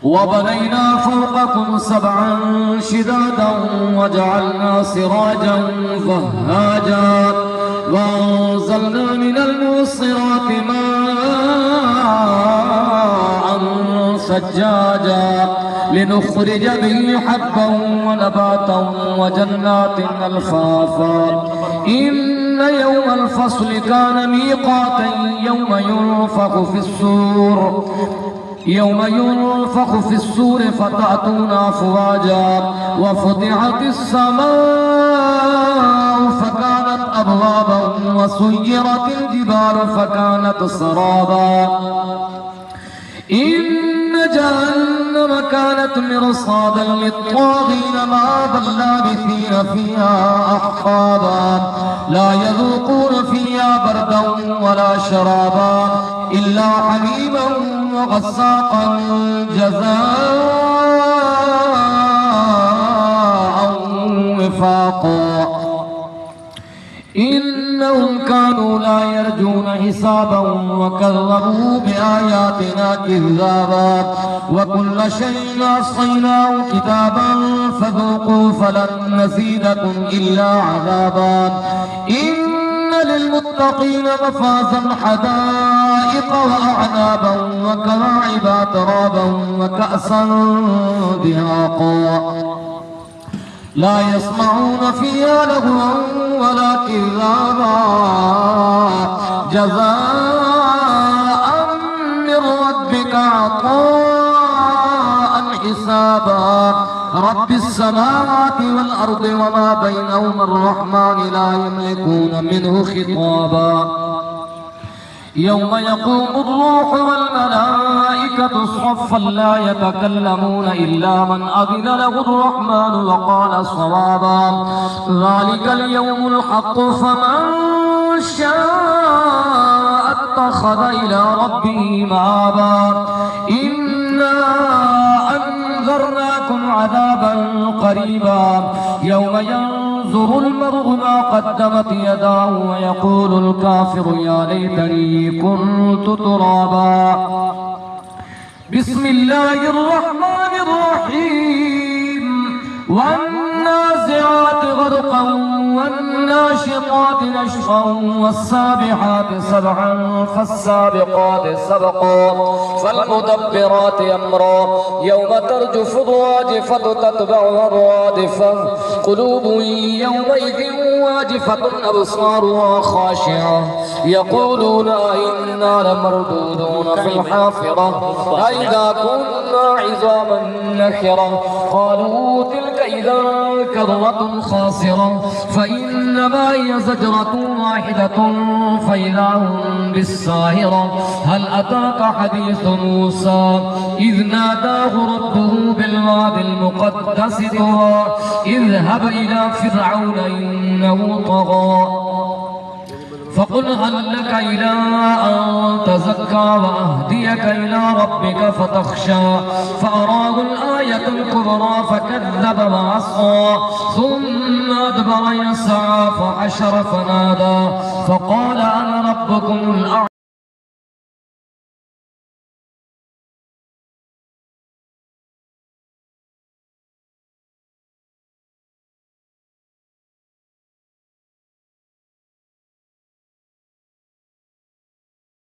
وبنينا فوقكم سبعا شدادا وجعلنا سراجا وهاجا وأنزلنا من المعصرات ماء ثجاجا لنخرج به حبا ونباتا وجنات ألفافا إن يوم الفصل كان ميقاتا يوم ينفخ في السور فتأتون أفواجا وفتحت السماء فكانت أبوابا وسيرت الجبال فكانت سرابا إن جهنم كانت مرصادا للطاغين مآبا لابثين فيها أحقابا لا يذوقون فيها بردا ولا شرابا إلا حميما وغساقا جزاء وفاقا إنهم كانوا لا يرجون حسابا وكذبوا بآياتنا كذابا وكل شيء أحصيناه كتابا فذوقوا فلن نزيدكم إلا عذابا إن للمتقين مفازا حدائق وأعنابا وكواعب أترابا وكأسا دهاقا لا يسمعون فيها لغوا ولا كذابا جزاء من ربك عطاء حسابا رب السماوات والأرض وما بينهما الرحمن لا يملكون منه خطابا يوم يقوم الروح والملائكة صفا لا يتكلمون إلا من أذن له الرحمن وقال صوابا ذلك اليوم الحق فمن شاء اتخذ إلى ربه مآبا إنا أنذرناكم عذابا قريبا يوم ينظر المرء ما قدمت يداه ويقول الكافر يا ليتني كنت ترابا بسم الله الرحمن الرحيم والنازعات غرقا والناشطات نشطا والسابحات سبحا فالسابقات سبقا فالمدبرات أمرا يوم ترجف الراجفة تتبعها الرادفة قلوب يومئذ واجفة أبصارها خاشعة يقولون إنا لمردودون في الحافرة أئذا كنا عظاما نخرة قالوا تلك إذا كرة خاسرة فإنما هي زجرة واحدة فإذا هم بالساهرة هل أتاك حديث موسى إذ ناداه ربه بالواد المقدس طوى اذهب إلى فرعون إنه طغى فقل هل لك إلى أن تزكى وأهديك إلى ربك فتخشى فأراه الآية الكبرى فكذب وعصى ثم أدبر يسعى فحشر فنادى فقال أنا ربكم الأعلى